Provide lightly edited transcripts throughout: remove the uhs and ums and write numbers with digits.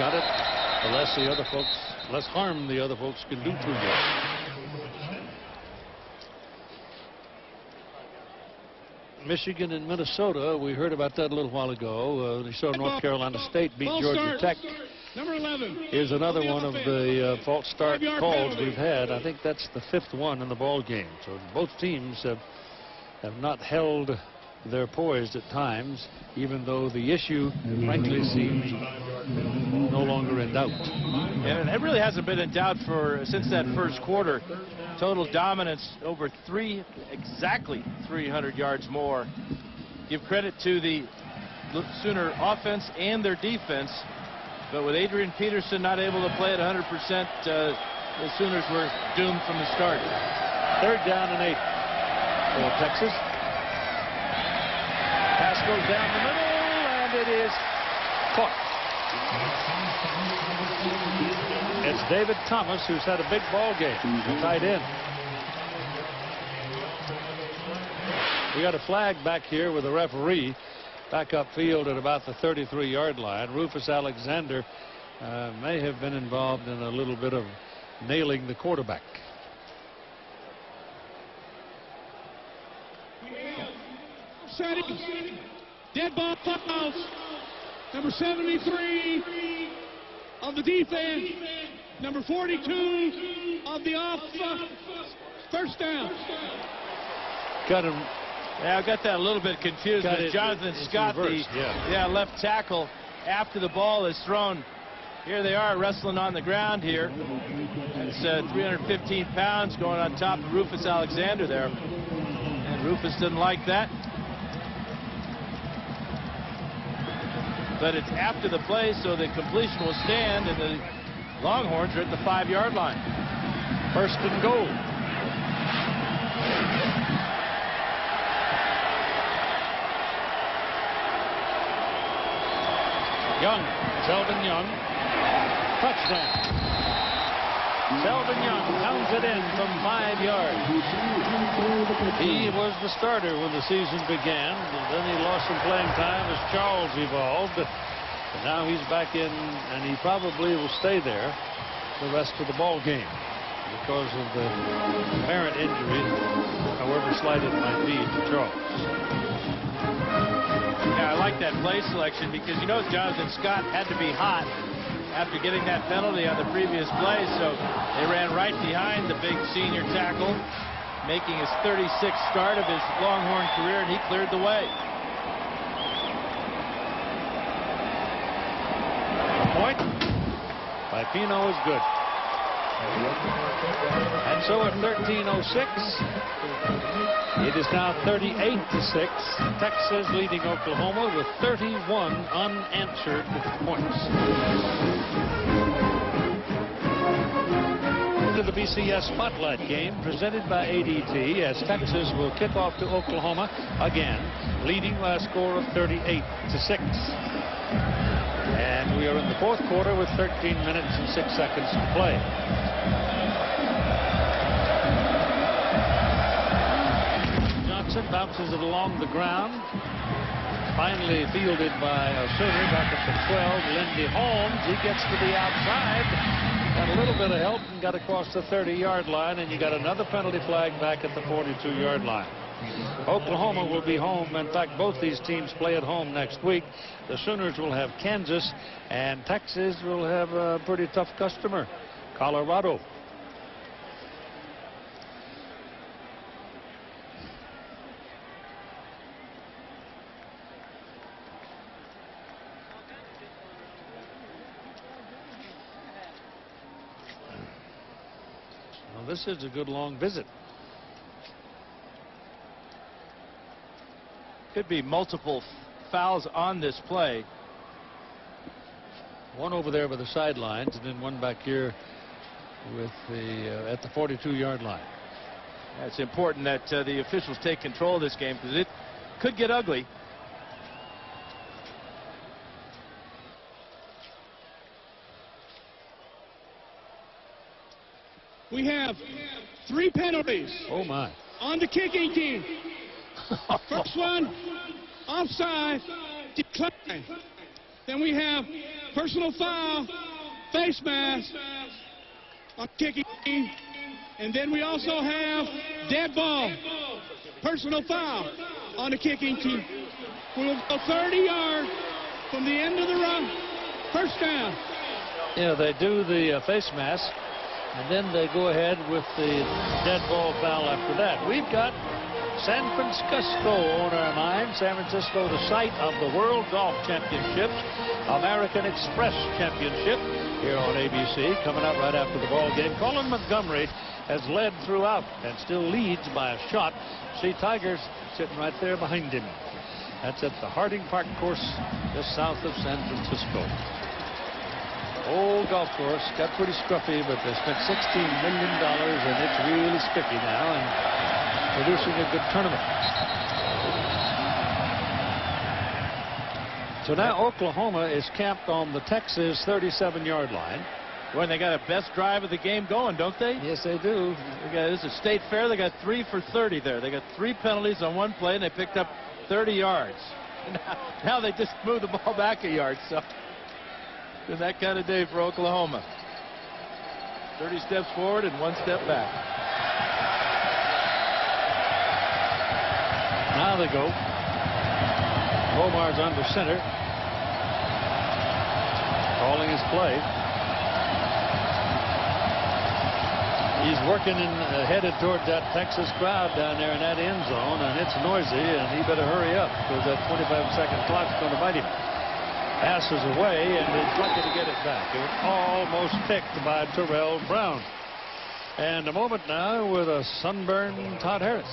got it, the less harm the other folks can do to you. Michigan and Minnesota, we heard about that a little while ago. They saw North Carolina State beat Georgia Tech. Number 11. Here's another one of the false start calls we've had. I think that's the 5th one in the ball game. So both teams have not held their poise at times, even though the issue, frankly, seems no longer in doubt. And it really hasn't been in doubt since that first quarter. Total dominance over exactly 300 yards more. Give credit to the Sooner offense and their defense, but with Adrian Peterson not able to play at 100%, the Sooners were doomed from the start. 3rd down and 8 for Texas. Pass goes down the middle, and it is caught. It's David Thomas, who's had a big ball game, the tight end. We got a flag back here with a referee back upfield at about the 33-yard line. Rufus Alexander may have been involved in a little bit of nailing the quarterback. Dead ball fouls. Number 73 of the defense. Number 42 of the off. First down. Got him. Yeah, I got that a little bit confused with Jonathan Scott, the left tackle, after the ball is thrown. Here they are wrestling on the ground here. It's 315 pounds going on top of Rufus Alexander there. And Rufus didn't like that. But it's after the play, so the completion will stand, and the Longhorns are at the 5-yard line. 1st and goal. Young, Selvin Young, touchdown. Selvin Young pounds it in from 5 yards. He was the starter when the season began, and then he lost some playing time as Charles evolved. And now he's back in, and he probably will stay there the rest of the ball game because of the apparent injury, however slight it might be, to Charles. Yeah, I like that play selection because you know Jonathan Scott had to be hot after getting that penalty on the previous play, so they ran right behind the big senior tackle, making his 36th start of his Longhorn career, and he cleared the way. The point by Pino is good. And so at 13:06, it is now 38-6. Texas leading Oklahoma with 31 unanswered points. To the BCS Spotlight game presented by ADT, as Texas will kick off to Oklahoma again, leading by a score of 38-6. And we are in the 4th quarter with 13 minutes and 6 seconds to play. Johnson bounces it along the ground. Finally fielded by a Sooner back at the 12. Lindy Holmes, he gets to the outside. Got a little bit of help and got across the 30-yard line, and you got another penalty flag back at the 42-yard line. Oklahoma will be home. In fact, both these teams play at home next week. The Sooners will have Kansas, and Texas will have a pretty tough customer, Colorado. Well, this is a good long visit. Could be multiple fouls on this play. One over there by the sidelines, and then one back here with the at the 42-yard line. It's important that the officials take control of this game because it could get ugly. We have 3 penalties. Oh my! On the kicking team. First one, offside, decline. Then we have personal foul, face mask on kicking team. And then we also have dead ball, personal foul on the kicking team. We'll go 30 yards from the end of the run. First down. Yeah, they do the face mask, and then they go ahead with the dead ball foul after that. We've got San Francisco on our mind. San Francisco, the site of the World Golf Championships, American Express Championship here on ABC. Coming up right after the ball game. Colin Montgomery has led throughout and still leads by a shot. See Tigers sitting right there behind him. That's at the Harding Park course just south of San Francisco. Old golf course, got pretty scruffy, but they spent $16 million and it's really spiffy now and producing a good tournament. So now Oklahoma is camped on the Texas 37-yard line. When they got a best drive of the game going, don't they? Yes, they do. This is State Fair. They got 3 for 30 there. They got 3 penalties on one play, and they picked up 30 yards. Now they just moved the ball back a yard. So it's been that kind of day for Oklahoma. 30 steps forward and 1 step back. Now they go. Omar's under center. Calling his play. He's working in, headed toward that Texas crowd down there in that end zone, and it's noisy, and he better hurry up because that 25-second clock's going to bite him. Passes away, and he's lucky to get it back. It was almost picked by Terrell Brown. And a moment now with a sunburned Todd Harris.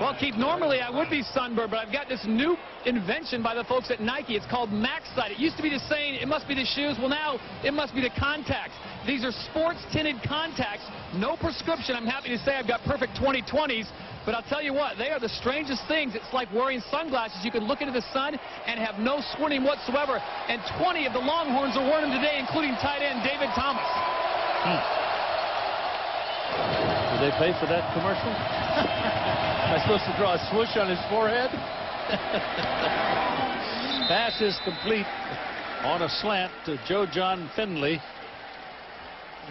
Well, Keith, normally I would be sunburned, but I've got this new invention by the folks at Nike. It's called MaxSight. It used to be the saying, it must be the shoes. Well, now it must be the contacts. These are sports tinted contacts. No prescription. I'm happy to say I've got perfect 20/20s. But I'll tell you what, they are the strangest things. It's like wearing sunglasses. You can look into the sun and have no squinting whatsoever. And 20 of the Longhorns are wearing them today, including tight end David Thomas. Did they pay for that commercial? Am I supposed to draw a swoosh on his forehead? Pass is complete on a slant to Joe John Finley.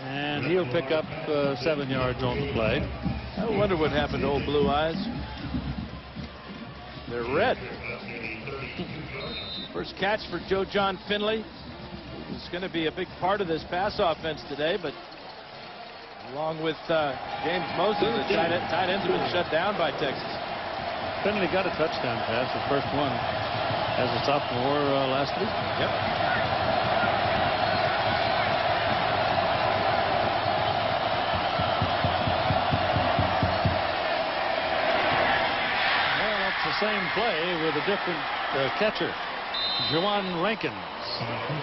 And he'll pick up 7 yards on the play. I wonder what happened to old Blue Eyes. They're red. First catch for Joe John Finley. He's going to be a big part of this pass offense today, but along with James Moses, the tight ends have been shut down by Texas. Finley got a touchdown pass, the first one as a sophomore last week. Yep. Same play with a different catcher. Juwan Rankins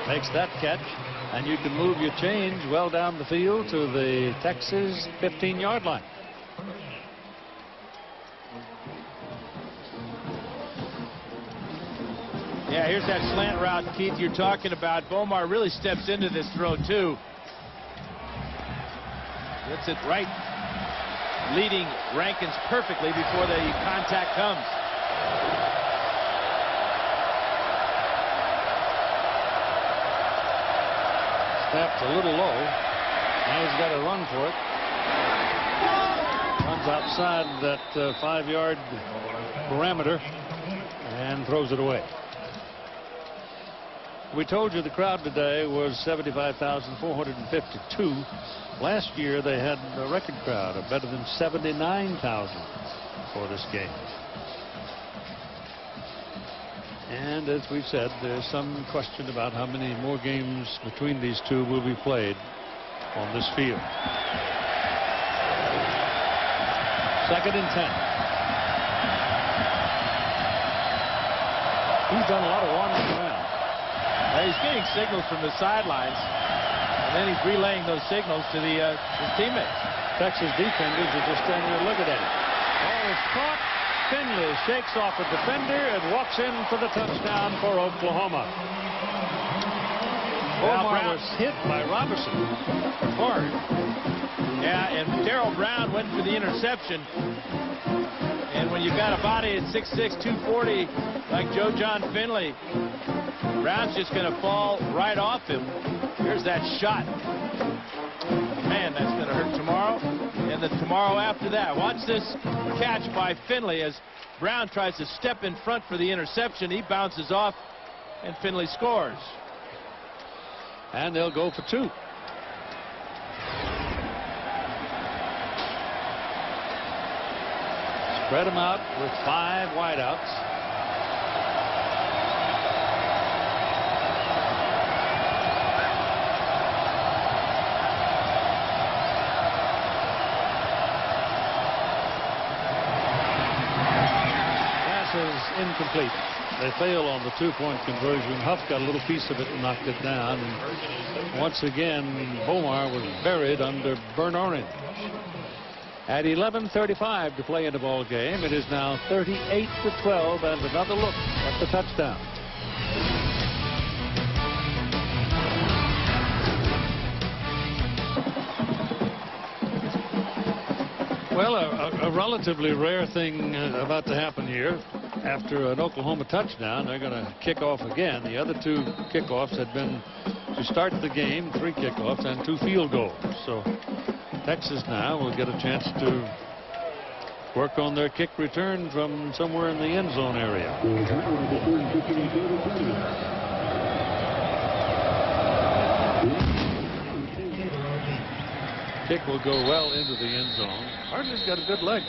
makes that catch, and you can move your chains well down the field to the Texas 15-yard line. Yeah, here's that slant route, Keith, you're talking about. Bomar really steps into this throw, too. Gets it right, leading Rankins perfectly before the contact comes. Snapped a little low. Now he's got to run for it. Runs outside that 5-yard parameter and throws it away. We told you the crowd today was 75,452. Last year they had a record crowd of better than 79,000 for this game. And as we've said, there's some question about how many more games between these two will be played on this field. 2nd and 10. He's done a lot of wandering around. He's getting signals from the sidelines, and then he's relaying those signals to his teammates. Texas defenders are just standing there looking at him. Ball is caught. Finley shakes off a defender and walks in for the touchdown for Oklahoma. Omar was hit by Robertson hard. Yeah, and Darrell Brown went for the interception. And when you've got a body at 6'6", 240 like Joe John Finley, Brown's just going to fall right off him. Here's that shot. Man, that's going to hurt tomorrow. And the tomorrow after that. Watch this catch by Finley as Brown tries to step in front for the interception. He bounces off, and Finley scores. And they'll go for 2. Spread them out with 5 wideouts. Incomplete. They fail on the 2-point conversion. Huff got a little piece of it and knocked it down. And once again, Bomar was buried under burnt orange. At 11:35 to play in the ball game, it is now 38-12, and another look at the touchdown. Well, a relatively rare thing about to happen here. After an Oklahoma touchdown, they're going to kick off again. The other 2 kickoffs had been to start the game, 3 kickoffs and 2 field goals. So Texas now will get a chance to work on their kick return from somewhere in the end zone area. Kick will go well into the end zone. Hartley's got a good leg.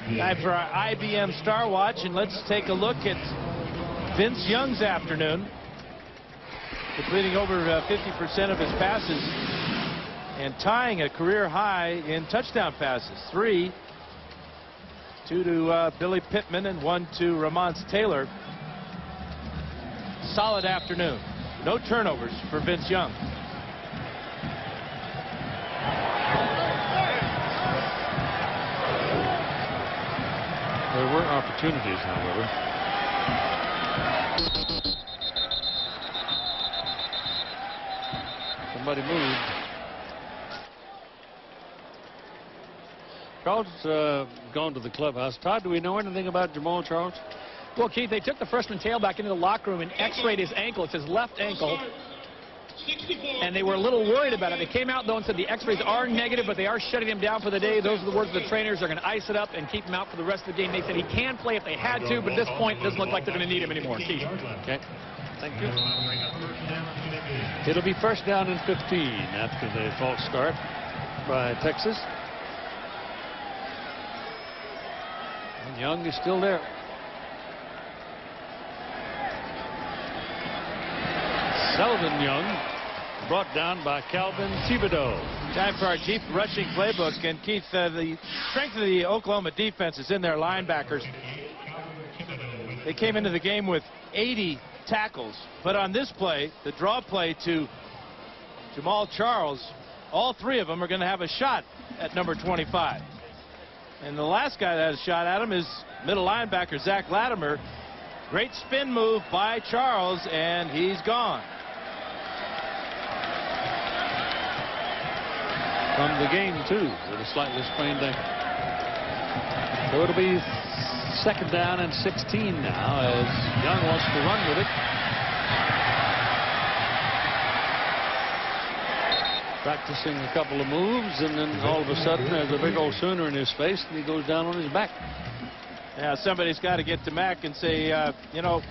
Time for our IBM Star Watch, and let's take a look at Vince Young's afternoon. Completing over 50% of his passes and tying a career high in touchdown passes. 3, 2 to Billy Pittman and 1 to Ramonce Taylor. Solid afternoon. No turnovers for Vince Young. There were opportunities, however. Somebody moved. Charles gone to the clubhouse. Todd, do we know anything about Jamal Charles? Well, Keith, they took the freshman tailback into the locker room and x-rayed his ankle. It's his left ankle. And they were a little worried about it. They came out, though, and said the x-rays are negative, but they are shutting him down for the day. Those are the words of the trainers. They're going to ice it up and keep him out for the rest of the game. They said he can play if they had to, but at this point, it doesn't look like they're going to need him anymore. Keith. Okay. Thank you. It'll be first down and 15 after the false start by Texas. And Young is still there. Selvin Young brought down by Calvin Thibodeau. Time for our deep rushing playbook. And Keith, the strength of the Oklahoma defense is in their linebackers. They came into the game with 80 tackles. But on this play, the draw play to Jamal Charles, all 3 of them are going to have a shot at number 25. And the last guy that has a shot at him is middle linebacker Zach Latimer. Great spin move by Charles, and he's gone. From the game, too, with a slightly sprained ankle. So it'll be second down and 16 now as Young wants to run with it. Practicing a couple of moves, and then all of a sudden there's a big old Sooner in his face, and he goes down on his back. Yeah, somebody's got to get to Mack and say, you know,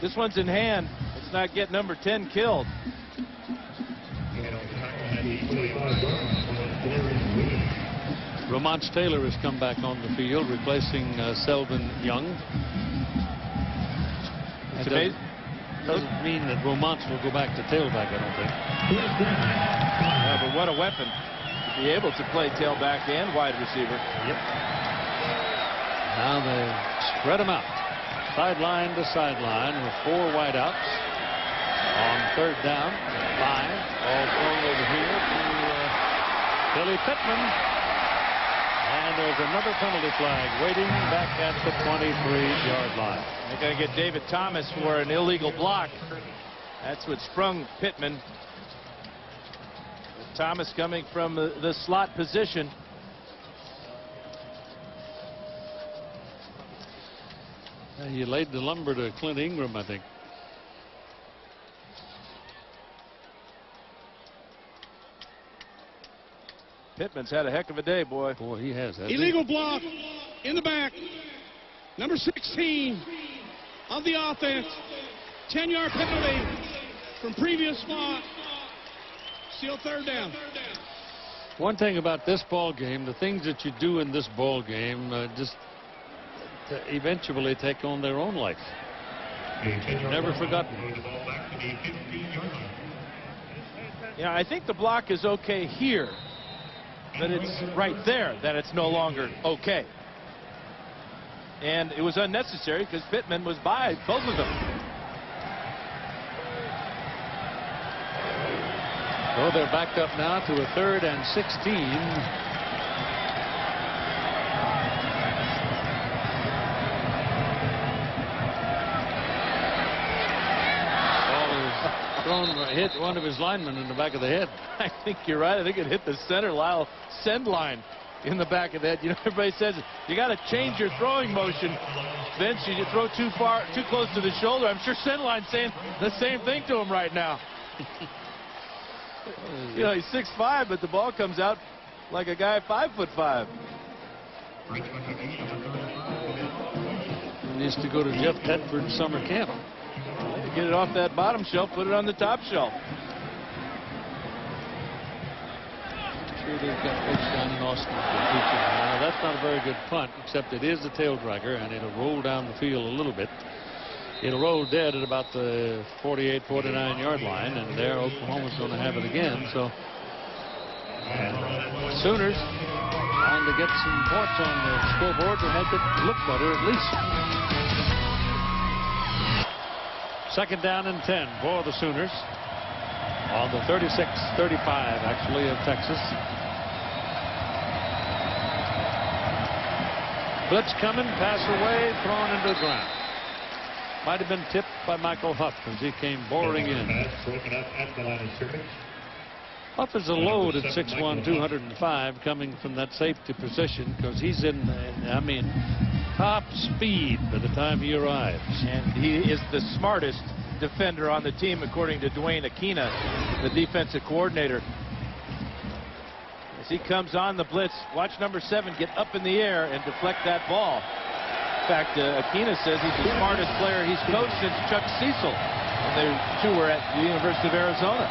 this one's in hand. Let's not get number 10 killed. Ramonce Taylor has come back on the field, replacing Selvin Young. Doesn't mean that Ramonce will go back to tailback, I don't think. Yeah, but what a weapon to be able to play tailback and wide receiver. Yep. Now they spread them out, sideline to sideline, with 4 wideouts on third down. 5, all thrown over here to Billy Pittman. And there's another penalty flag waiting back at the 23-yard line. They're going to get David Thomas for an illegal block That's what sprung Pittman. Thomas coming from the slot position. He laid the lumber to Clint Ingram, I think. Pittman's had a heck of a day, boy. Boy, he has. Illegal block in the back. Number 16 of the offense. 10-yard penalty from previous spot. Still third down. One thing about this ball game, the things that you do in this ball game just eventually take on their own life. Never forgotten. Yeah, I think the block is okay here, but it's right there that it's no longer okay. And it was unnecessary because Pittman was by both of them. So they're backed up now to a 3rd and 16. Ball is thrown, hit one of his linemen in the back of the head. I think you're right. I think it hit the center Lyle send line in the back of the head. You know, everybody says you got to change your throwing motion. Vince, you throw too close to the shoulder. I'm sure Sendline's saying the same thing to him right now. You know, he's 6'5", but the ball comes out like a guy 5'5". He needs to go to Jeff Tedford's summer camp. Get it off that bottom shelf, put it on the top shelf. Sure, they've got folks down in Austin for teaching. Now, that's not a very good punt, except it is a tail dragger, and it'll roll down the field a little bit. It'll roll dead at about the 48, 49-yard line, and there Oklahoma's going to have it again. So Sooners trying to get some points on the scoreboard to make it look better at least. 2nd down and 10 for the Sooners on the 36-35 actually of Texas. Blitz coming, pass away, thrown into the ground. Might have been tipped by Michael Huff as he came boring in. Huff is a load at 6'1", 205, coming from that safety position because he's in, I mean, top speed by the time he arrives. And he is the smartest defender on the team, according to Dwayne Aquina, the defensive coordinator. As he comes on the blitz, watch number 7 get up in the air and deflect that ball. In fact, Aquina says he's the smartest player he's coached since Chuck Cecil when they two were at the University of Arizona.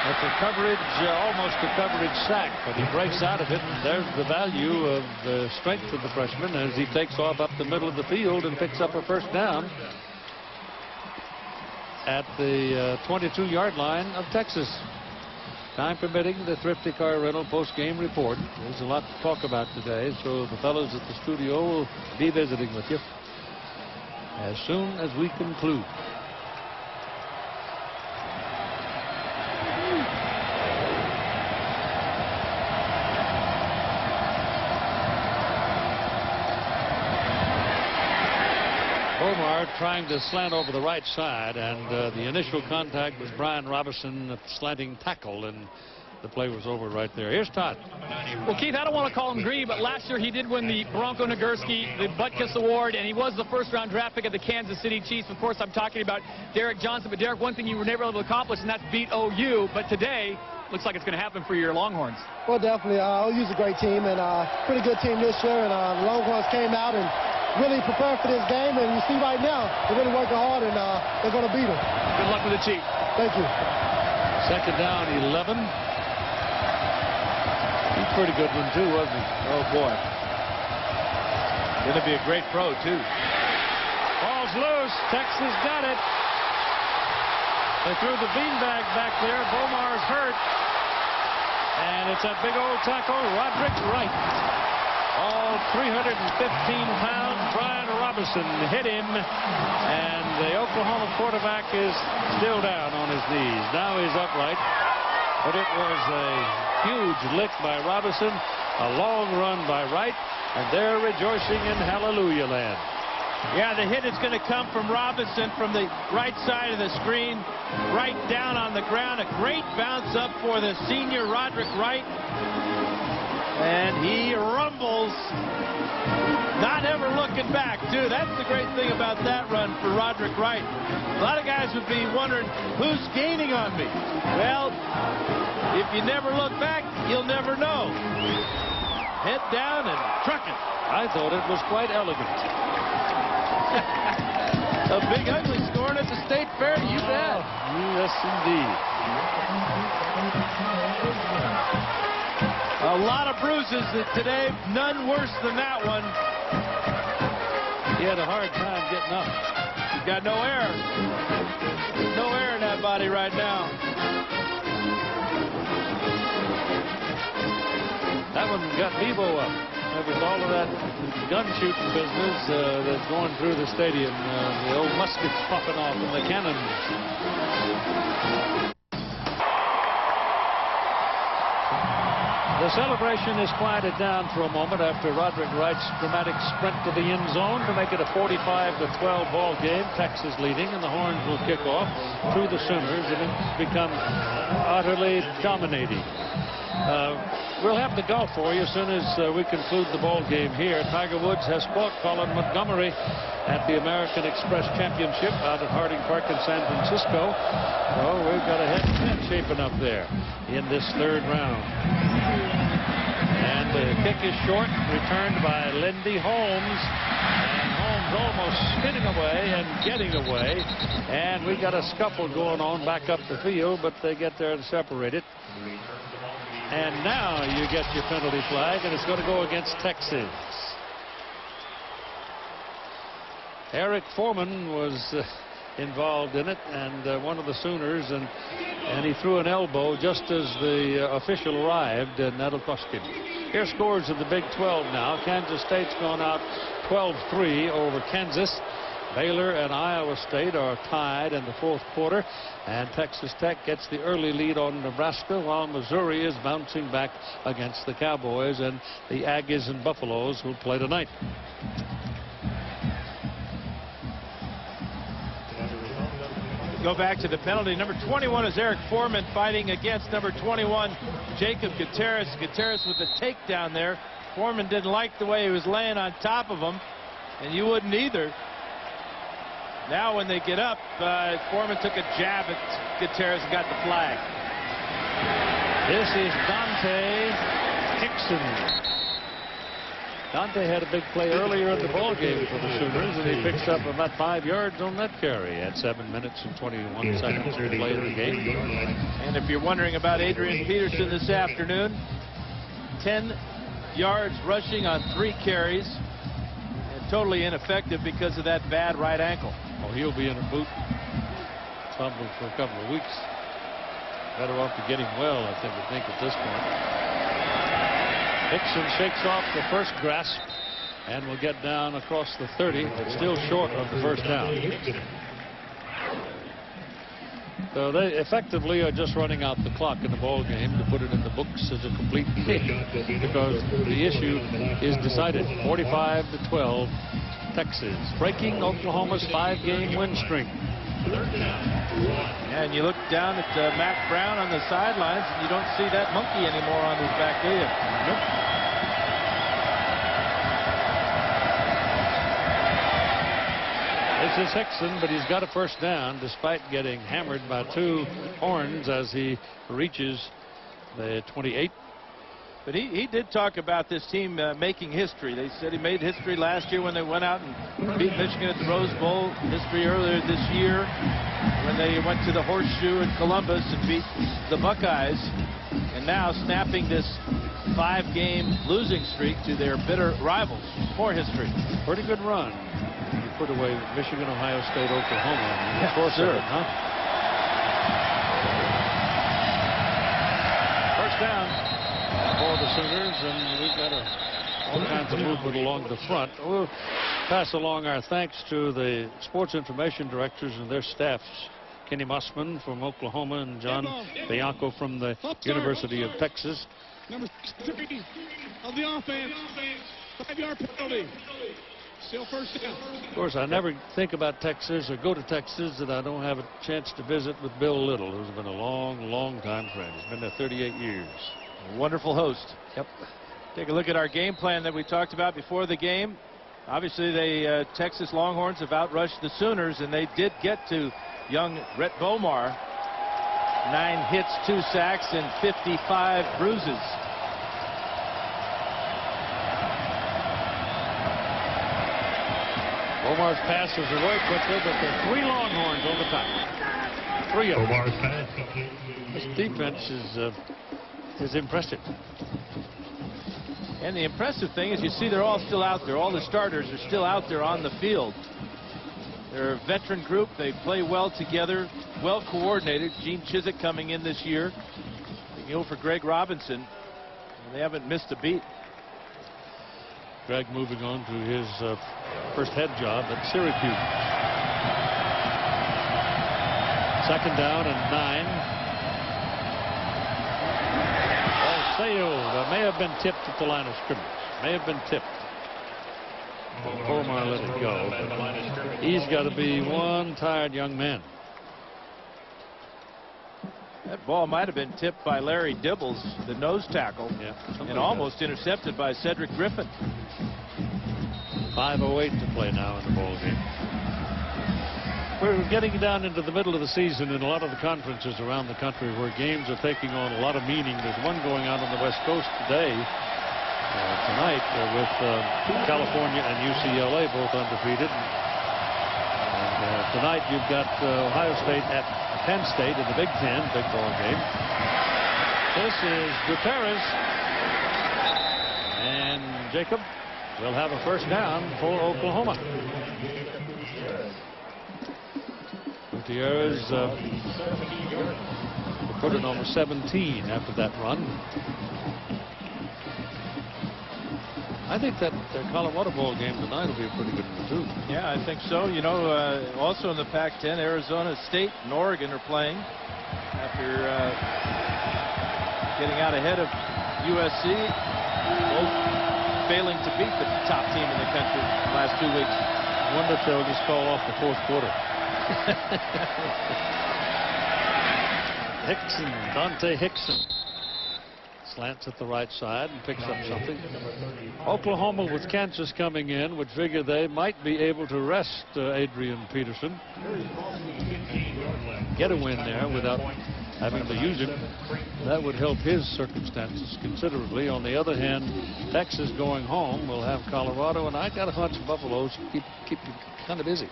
That's a coverage, almost a coverage sack, but he breaks out of it. And there's the value of the strength of the freshman as he takes off up the middle of the field and picks up a 1st down at the 22-yard line of Texas. Time permitting, the Thrifty Car Rental post-game report. There's a lot to talk about today, so the fellows at the studio will be visiting with you as soon as we conclude. Bomar trying to slant over the right side, and the initial contact was Brian Robinson at the slanting tackle, and the play was over right there. Here's Todd. Well, Keith, I don't want to call him greedy, but last year he did win the Bronco Nagurski, the Butkus Award, and he was the 1st-round draft pick of the Kansas City Chiefs. Of course, I'm talking about Derek Johnson. But, Derek, one thing you were never able to accomplish, and that's beat OU. But today, looks like it's going to happen for your Longhorns. Well, definitely. OU's a great team and pretty good team this year. And the Longhorns came out and really prepared for this game. And you see right now, they're really working hard, and they're going to beat them. Good luck with the Chiefs. Thank you. 2nd down, 11. He's a pretty good one, too, wasn't he? Oh, boy. Going to be a great pro, too. Ball's loose. Texas got it. They threw the beanbag back there. Bomar's hurt. And it's that big old tackle, Roderick Wright. All 315-pound Brian Robinson hit him. And the Oklahoma quarterback is still down on his knees. Now he's upright. But it was a huge lick by Robinson. A long run by Wright, and they're rejoicing in Hallelujah Land. Yeah, the hit is going to come from Robinson from the right side of the screen, right down on the ground. A great bounce up for the senior Roderick Wright. And he rumbles, not ever looking back, too. That's the great thing about that run for Roderick Wright. A lot of guys would be wondering, who's gaining on me? Well, if you never look back, you'll never know. Head down and trucking. I thought it was quite elegant. A big ugly scoring at the State Fair, you bet. Yes, indeed. A lot of bruises today, none worse than that one. He had a hard time getting up. He's got no air. There's no air in that body right now. That one got Bebo up. There was all of that gun shooting business that's going through the stadium. The old muskets popping off and the cannons. The celebration is quieted down for a moment after Roderick Wright's dramatic sprint to the end zone to make it a 45-12 ball game. Texas leading, and the Horns will kick off to the Sooners, and it's become utterly dominating. We'll have the golf for you as soon as we conclude the ball game here. Tiger Woods has fought Colin Montgomery at the American Express Championship out at Harding Park in San Francisco. So we've got a head-to-head shaping up there in this third round. And the kick is short, returned by Lindy Holmes. And Holmes almost spinning away and getting away. And we got a scuffle going on back up the field, but they get there and separate it. And now you get your penalty flag, and it's going to go against Texas. Eric Foreman was involved in it, and one of the Sooners, and he threw an elbow just as the official arrived, and that'll cost him. Here scores of the Big 12 now. Kansas State's gone out 12-3 over Kansas. Baylor and Iowa State are tied in the fourth quarter, and Texas Tech gets the early lead on Nebraska, while Missouri is bouncing back against the Cowboys, and the Aggies and Buffaloes will play tonight. Go back to the penalty. Number 21 is Eric Foreman fighting against number 21, Jacob Gutierrez. Gutierrez with the takedown there. Foreman didn't like the way he was laying on top of him, and you wouldn't either. Now when they get up, Foreman took a jab at Gutierrez and got the flag. This is Dante Hickson. Dante had a big play earlier in the ball game for the Sooners, and he picks up about 5 yards on that carry at 7 minutes and 21 seconds to play in the game. And if you're wondering about Adrian Peterson this afternoon, 10 yards rushing on 3 carries, and totally ineffective because of that bad right ankle. Oh, he'll be in a boot trouble for a couple of weeks. Better off to get him well, I think at this point. Hickson shakes off the first grasp and will get down across the 30, but still short of the first down. So they effectively are just running out the clock in the ball game to put it in the books as a complete game, because the issue is decided. 45-12, Texas breaking Oklahoma's 5-game win streak. And you look down at Mac Brown on the sidelines, and you don't see that monkey anymore on his back, do you? Nope. This is Hickson, but he's got a first down despite getting hammered by 2 Horns as he reaches the 28. But he did talk about this team making history. They said he made history last year when they went out and beat Michigan at the Rose Bowl. History earlier this year when they went to the Horseshoe in Columbus and beat the Buckeyes. And now snapping this 5-game losing streak to their bitter rivals. More history. Pretty good run. You put away Michigan, Ohio State, Oklahoma. Yeah, sure. Huh? First down for the Sooners, and we've got all kinds of movement along the front. We'll pass along our thanks to the sports information directors and their staffs. Kenny Mossman from Oklahoma and John Bianco from the University of Texas. Number 63 of the offense. 5-yard penalty. Still first down. Of course, I never think about Texas or go to Texas that I don't have a chance to visit with Bill Little, who's been a long, long time friend. He's been there 38 years. A wonderful host. Yep. Take a look at our game plan that we talked about before the game. Obviously, the Texas Longhorns have outrushed the Sooners, and they did get to young Rhett Bomar. 9 hits, 2 sacks, and 55 bruises. Bomar's passes are very quickly, but there are 3 Longhorns on the top. 3 of them. This defense is impressive. And the impressive thing is you see they're all still out there. All the starters are still out there on the field. They're a veteran group. They play well together, well coordinated. Gene Chizik coming in this year. Taking over for Greg Robinson. And they haven't missed a beat. Greg moving on to his first head job at Syracuse. 2nd down and 9. Ball sailed. May have been tipped at the line of scrimmage. May have been tipped. Bomar let it go. But he's got to be one tired young man. That ball might have been tipped by Larry Dibbles, the nose tackle, and almost intercepted by Cedric Griffin. 5:08 to play now in the ball game. We're getting down into the middle of the season in a lot of the conferences around the country where games are taking on a lot of meaning. There's one going on the West Coast today, tonight, with California and UCLA both undefeated. And tonight you've got Ohio State at Penn State in the Big Ten, big ball game. This is Gutierrez, and Jacob will have a first down for Oklahoma. Gutierrez put it on 17 after that run. I think that Colorado ball game tonight will be a pretty good one, too. Yeah, I think so. You know, also in the Pac-10, Arizona State and Oregon are playing after getting out ahead of USC, both failing to beat the top team in the country the last 2 weeks. I wonder if they'll just call off the 4th quarter. Hickson, Dante Hickson. Slants at the right side and picks up something. Oklahoma with Kansas coming in would figure they might be able to rest Adrian Peterson. Get a win there without having to use him. That would help his circumstances considerably. On the other hand, Texas going home will have Colorado, and I got a hunch Buffalo's keep you kind of busy.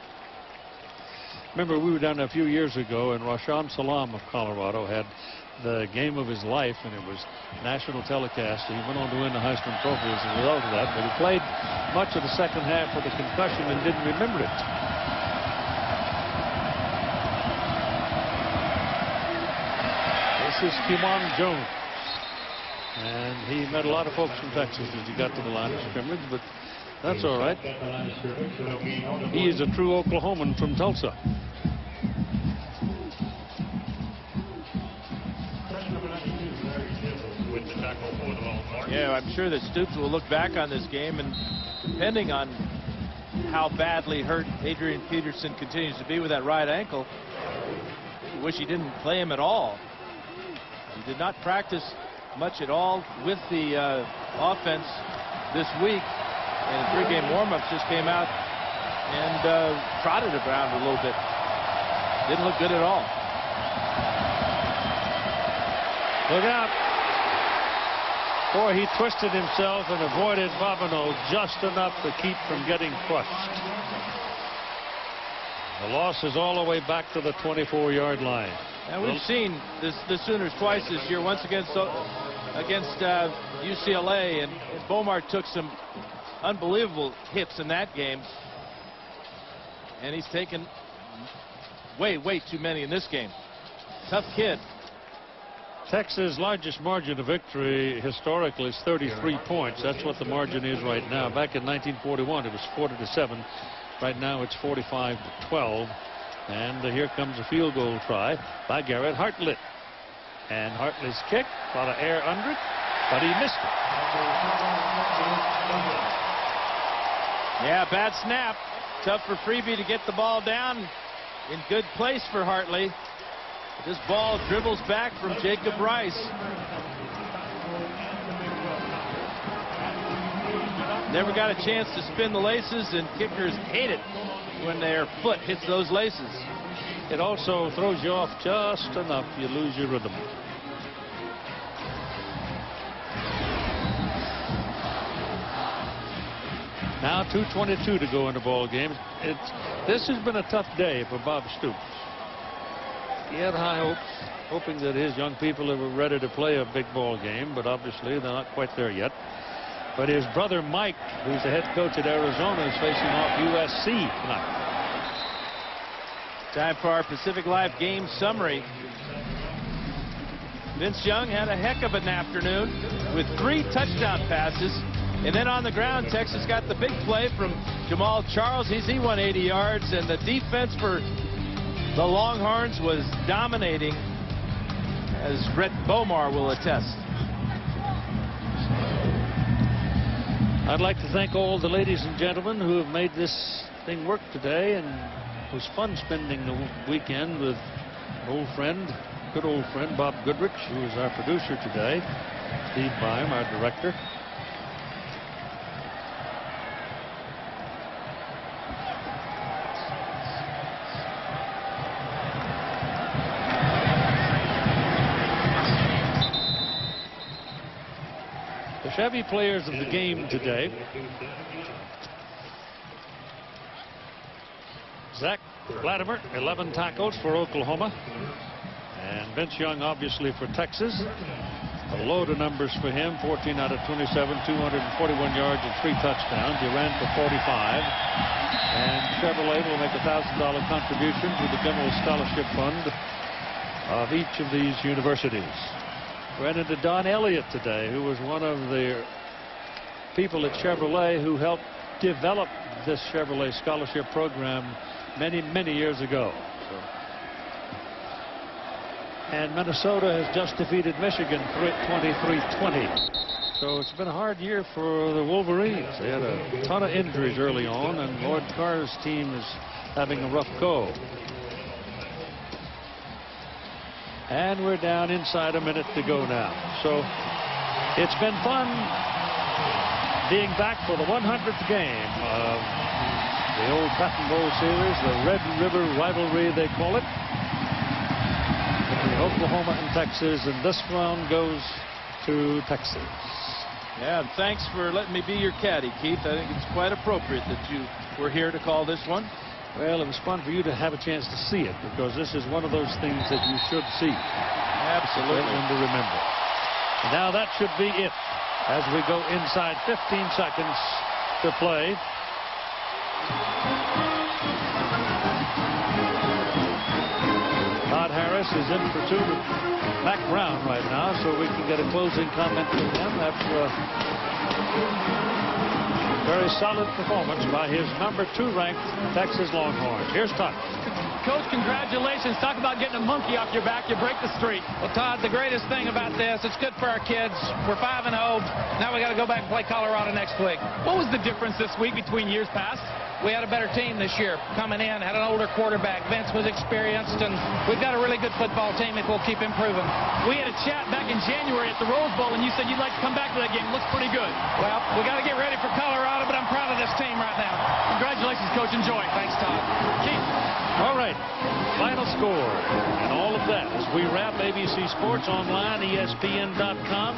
Remember, we were down there a few years ago, and Rashaan Salam of Colorado had the game of his life, and it was national telecast. He went on to win the Heisman Trophy as a result of that, but he played much of the second half with a concussion and didn't remember it. This is Kimon Jones, and he met a lot of folks from Texas as he got to the line of scrimmage, but that's all right. He is a true Oklahoman from Tulsa. Yeah, I'm sure that Stoops will look back on this game, and depending on how badly hurt Adrian Peterson continues to be with that right ankle, I wish he didn't play him at all. He did not practice much at all with the offense this week, and the pregame warm-ups just came out and trotted around a little bit. Didn't look good at all. Look out. Boy, he twisted himself and avoided Bobineau just enough to keep from getting crushed. The loss is all the way back to the 24-yard line. And we've seen the Sooners twice this year, once against UCLA, and Bomar took some unbelievable hits in that game. And he's taken way too many in this game. Tough kid. Texas' largest margin of victory historically is 33 points. That's what the margin is right now. Back in 1941, it was 40-7. Right now, it's 45-12. And here comes a field goal try by Garrett Hartlett. And Hartlett's kick, a lot of air under it. but he missed it. Yeah, bad snap. Tough for Freeby to get the ball down in good place for Hartley. This ball dribbles back from Jacob Rice. Never got a chance to spin the laces, and kickers hate it when their foot hits those laces. It also throws you off just enough, you lose your rhythm. Now 2:22 to go in the ball game. This has been a tough day for Bob Stoops. He had high hopes, hoping that his young people were ready to play a big ball game, but obviously they're not quite there yet. But his brother Mike, who's the head coach at Arizona, is facing off USC tonight. Time for our Pacific Live game summary. Vince Young had a heck of an afternoon with 3 touchdown passes. And then on the ground, Texas got the big play from Jamal Charles. He 180 yards, and the defense for the Longhorns was dominating, as Brett Bomar will attest. I'd like to thank all the ladies and gentlemen who have made this thing work today, and it was fun spending the weekend with an old friend, good old friend, Bob Goodrich, who is our producer today, Steve Bym, our director. The Chevy players of the game today: Zach Latimer, 11 tackles for Oklahoma, and Vince Young obviously for Texas. A load of numbers for him: 14 out of 27, 241 yards and 3 touchdowns. He ran for 45, and Chevrolet will make a $1,000 contribution to the general scholarship fund of each of these universities. Ran into Don Elliott today, who was one of the people at Chevrolet who helped develop this Chevrolet scholarship program many years ago. And Minnesota has just defeated Michigan 23-20. So it's been a hard year for the Wolverines. They had a ton of injuries early on, and Lloyd Carr's team is having a rough go. And we're down inside a minute to go now. So it's been fun being back for the 100th game of the old Cotton Bowl series, the Red River rivalry they call it, between Oklahoma and Texas, and this round goes to Texas. Yeah, and thanks for letting me be your caddy, Keith. I think it's quite appropriate that you were here to call this one. Well, it was fun for you to have a chance to see it, because this is one of those things that you should see. Absolutely. And to remember. And now that should be it as we go inside 15 seconds to play. Todd Harris is in for 2 with Mac Brown right now, so we can get a closing comment from him after a very solid performance by his #2 ranked Texas Longhorns. Here's Todd. Coach, congratulations. Talk about getting a monkey off your back. You break the streak. Well, Todd, the greatest thing about this, it's good for our kids. We're 5-0. Now we got to go back and play Colorado next week. What was the difference this week between years past? We had a better team this year coming in, had an older quarterback. Vince was experienced, and we've got a really good football team if we'll keep improving. We had a chat back in January at the Rose Bowl, and you said you'd like to come back to that game. It looks pretty good. Well, we got to get ready for Colorado, but I'm proud of this team right now. Congratulations, Coach. Enjoy. Thanks, Todd. Keith. All right. Final score and all of that as we wrap ABC Sports Online, ESPN.com.